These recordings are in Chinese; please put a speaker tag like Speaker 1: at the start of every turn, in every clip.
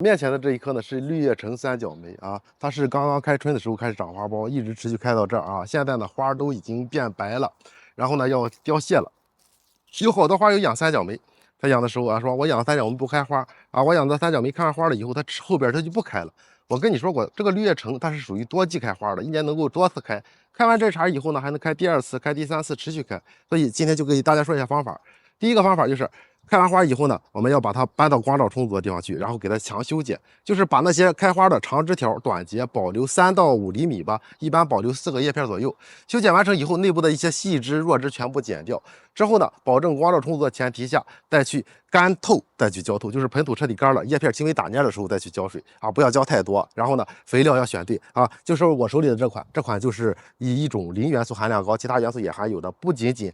Speaker 1: 面前的这一棵呢是绿叶橙三角梅啊，它是刚刚开春的时候开始长花苞，一直持续开到这儿啊。现在呢花都已经变白了，然后呢要凋谢了。有好多花友养三角梅，他养的时候啊说，我养三角梅不开花啊，我养的三角梅开完花了以后，它后边它就不开了。我跟你说过，这个绿叶橙它是属于多季开花的，一年能够多次开。开完这茬以后呢，还能开第二次、开第三次，持续开。所以今天就给大家说一下方法。第一个方法就是开完花以后呢，我们要把它搬到光照充足的地方去，然后给它强修剪，就是把那些开花的长枝条、短节保留3到5厘米吧，一般保留4个叶片左右。修剪完成以后，内部的一些细枝、弱枝全部剪掉。之后呢，保证光照充足的前提下，再去干透，再去浇透，就是盆土彻底干了，叶片轻微打蔫的时候再去浇水啊，不要浇太多。然后呢，肥料要选对啊，就是我手里的这款就是以一种磷元素含量高，其他元素也含有的，不仅仅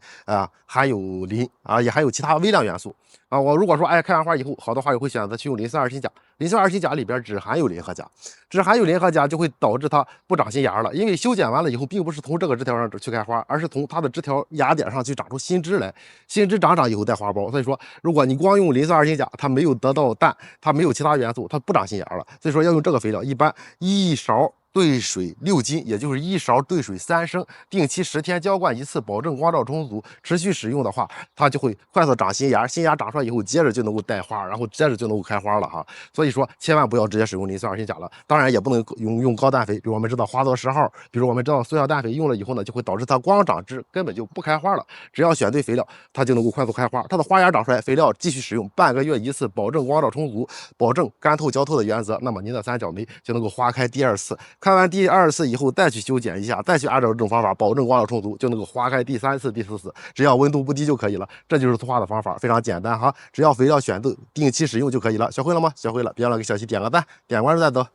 Speaker 1: 含有磷啊，也含有其他微量元素。我如果说开完花以后，好多花友会选择去用磷酸二氢钾，磷酸二氢钾里边只含有磷和钾，只含有磷和钾就会导致它不长新芽了，因为修剪完了以后，并不是从这个枝条上去开花，而是从它的枝条芽点上去长出新枝来，新枝长以后带花苞。所以说，如果你光用磷酸二氢钾，它没有得到氮，它没有其他元素，它不长新芽了。所以说要用这个肥料，一般1勺兑水6斤，也就是1勺兑水3升，定期10天浇灌一次，保证光照充足。持续使用的话，它就会快速长新芽，新芽长出来以后，接着就能够带花，然后接着就能够开花了哈。所以说，千万不要直接使用磷酸二氢钾了，当然也不能用高氮肥，比如我们知道花多10号，比如我们知道塑料氮肥用了以后呢，就会导致它光长枝，根本就不开花了。只要选对肥料，它就能够快速开花。它的花芽长出来，肥料继续使用，半个月一次，保证光照充足，保证干透浇透的原则，那么您的三角梅就能够花开第2次。开完第2次以后，再去修剪一下，再去按照这种方法，保证光照充足，就能够花开第3次、第4次。只要温度不低就可以了。这就是粗花的方法，非常简单哈，只要肥料选对，定期使用就可以了。学会了吗？学会了，别忘了给小七点个赞，点关注再走。